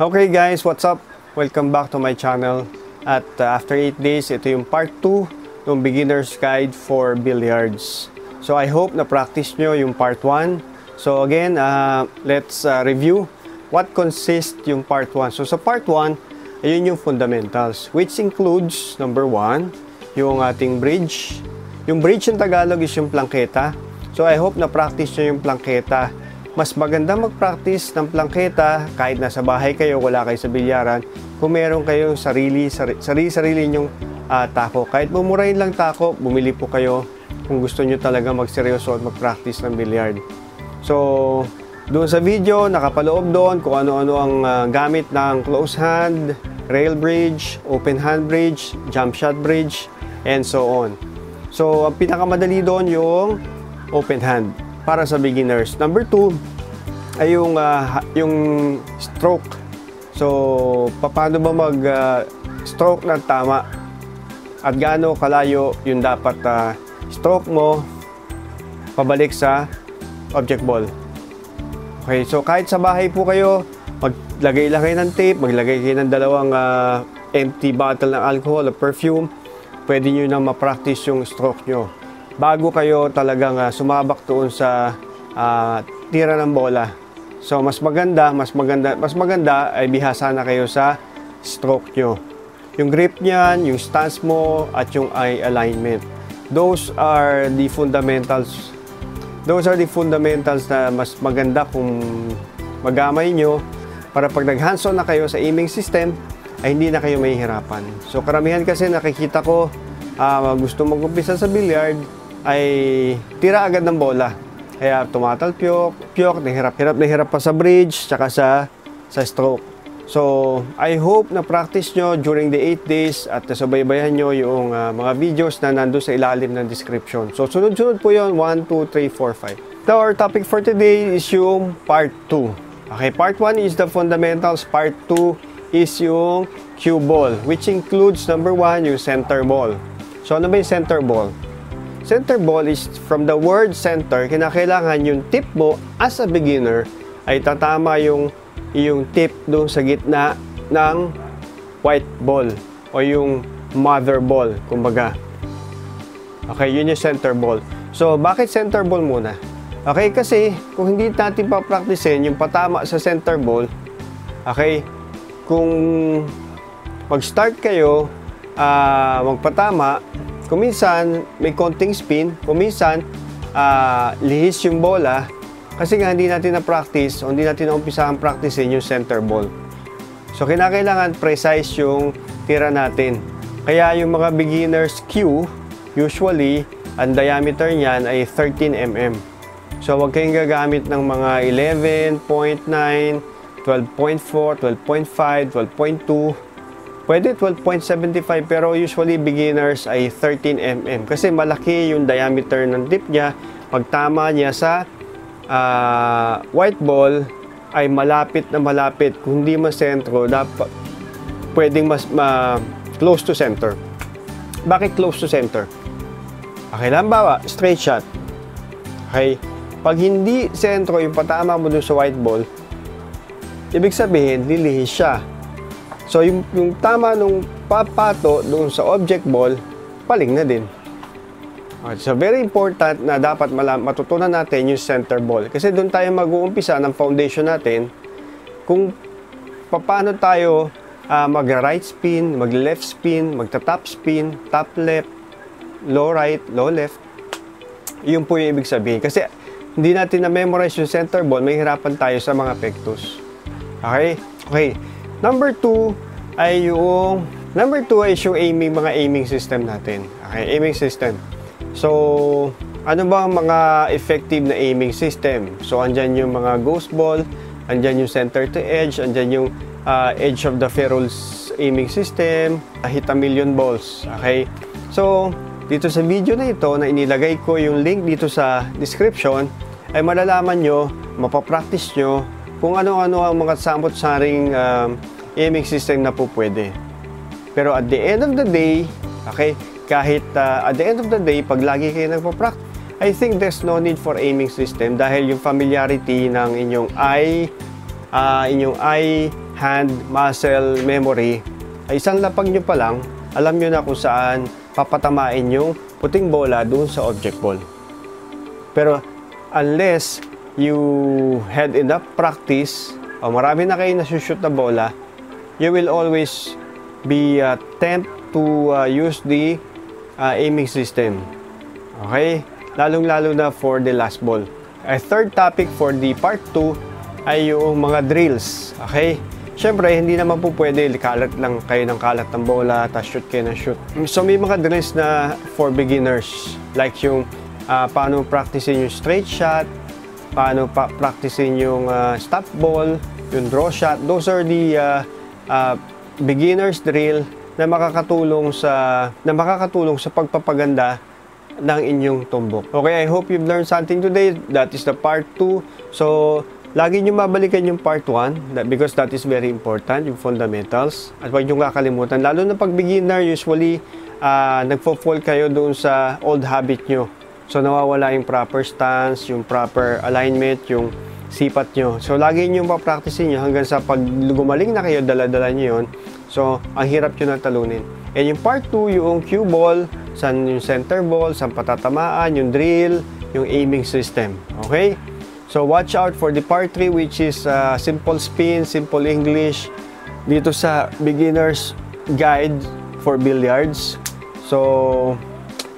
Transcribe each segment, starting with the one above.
Okay guys, what's up? Welcome back to my channel. At after 8 days, ito yung part 2 ng Beginner's Guide for Billiards. So I hope na practice nyo yung part 1. So again, let's review what consists yung part 1. So sa part 1, ayun yung fundamentals, which includes number 1, yung ating bridge. Yung bridge in Tagalog is yung plangketa. So I hope na practice nyo yung plangketa. Mas maganda mag-practice ng plangketa kahit nasa bahay kayo, wala kayo sa bilyaran, kung meron kayong sarili-sarili nyong tako. Kahit mumurahin lang tako, bumili po kayo kung gusto nyo talaga magseryoso at mag-practice ng bilyard. So, doon sa video, nakapaloob doon kung ano-ano ang gamit ng close hand, rail bridge, open hand bridge, jump shot bridge, and so on. So, ang pinakamadali doon yung open hand para sa beginners. Number 2 ay yung stroke. So, paano ba mag-stroke ng tama? At gaano kalayo yung dapat stroke mo pabalik sa object ball. Okay, so kahit sa bahay po kayo, maglagay lang kayo ng tape, maglagay kayo ng dalawang empty bottle ng alcohol o perfume, pwede nyo na ma-practice yung stroke nyo bago kayo talagang sumabak doon sa tira ng bola. So mas maganda ay bihasa na kayo sa stroke nyo. Yung grip niyan, yung stance mo at yung eye alignment. Those are the fundamentals. Those are the fundamentals na mas maganda kung magamay nyo para pag nag-hands-on na kayo sa aiming system ay hindi na kayo mahihirapan. So karamihan kasi nakikita ko gusto mag-umpisa sa billiard ay tira agad ng bola. Kaya tumatalpyok, hirap pa sa bridge, tsaka sa stroke. So, I hope na practice nyo during the 8 days at nasubaybayan nyo yung mga videos na nandun sa ilalim ng description. So, sunod-sunod po yun, 1, 2, 3, 4, 5. Now, our topic for today is yung part 2. Okay, part 1 is the fundamentals, part 2 is yung cue ball, which includes number 1, yung center ball. So, ano ba yung center ball? Center ball is from the word center, kinakailangan yung tip mo as a beginner ay tatama yung tip doon sa gitna ng white ball o yung mother ball, kumbaga. Okay, yun yung center ball. So, bakit center ball muna? Okay, kasi kung hindi natin pa-practicein yung patama sa center ball, okay, kung mag-start kayo, magpatama, kuminsan may konting spin, kuminsan lihis yung bola kasi nga hindi natin na-practice o hindi natin na-umpisa ang practicein yung center ball. So, kinakailangan precise yung tira natin. Kaya yung mga beginners cue, usually, ang diameter niyan ay 13 mm. So, huwag kayong gagamit ng mga 11.9, 12.4, 12.5, 12.2, pwede 12.75 pero usually beginners ay 13 mm kasi malaki yung diameter ng tip niya. Pagtama niya sa white ball ay malapit na malapit. Kung hindi mas sentro, dapat pwedeng mas close to center. Bakit close to center? Okay, halimbawa, straight shot. Okay, pag hindi sentro yung patama mo dun sa white ball, ibig sabihin lilihis siya. So, yung tama nung papato doon sa object ball, paling na din. Okay, so, very important na dapat matutunan natin yung center ball. Kasi doon tayo mag-uumpisa ng foundation natin kung paano tayo mag-right spin, mag-left spin, magta-top spin, top left, low right, low left. Yun po yung ibig sabihin. Kasi hindi natin na-memorize yung center ball, may hirapan tayo sa mga pectus. Okay? Okay. Number 2 ay yung mga aiming system natin. Okay, aiming system. So, ano ba ang mga effective na aiming system? So, andyan yung mga ghost ball, andyan yung center to edge, andyan yung edge of the ferrules aiming system, hit a million balls. Okay? So, dito sa video na ito na inilagay ko yung link dito sa description, ay malalaman nyo, mapapractice nyo kung ano-ano ang mga samot-saring aiming system na po pwede. Pero at the end of the day, okay, kahit at the end of the day, pag lagi kayo nagpa-practice, I think there's no need for aiming system dahil yung familiarity ng inyong eye hand muscle memory, ay isang lapag nyo pa lang, alam nyo na kung saan papatamain yung puting bola doon sa object ball. Pero unless you had enough practice o marami na kayo nasushoot na bola, you will always be tempted to use the aiming system. Okay? Lalong-lalo na for the last ball. A third topic for the part 2 ay yung mga drills. Okay? Siyempre, hindi naman po pwede kalat lang kayo ng kalat ng bola, tapos shoot kayo ng shoot. So, may mga drills na for beginners. Like yung paano practicein yung straight shot, paano practicein yung stop ball, yung draw shot. Those are the beginners drill na makakatulong sa pagpapaganda ng inyong tumbok. Okay, I hope you've learned something today. That is the part 2. So, lagi nyo mabalikan yung part 1 because that is very important, yung fundamentals. At huwag nyo kakalimutan. Lalo na pag beginner, usually, nagfo-fall kayo doon sa old habit nyo. So, nawawala yung proper stance, yung proper alignment, yung sipat nyo. So, lagi nyo papracticein nyo hanggang sa pag gumaling na kayo, dala-dala nyo yun. So, ang hirap nyo na talunin. And yung part 2, yung cue ball, saan yung center ball, saan patatamaan, yung drill, yung aiming system. Okay? So, watch out for the part 3 which is simple spin, simple English dito sa beginner's guide for billiards. So,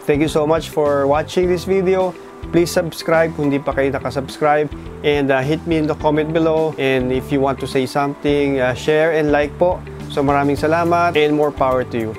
thank you so much for watching this video. Please subscribe kung hindi pa kayo nakasubscribe and hit me in the comment below. And if you want to say something, share and like po. So, maraming salamat and more power to you.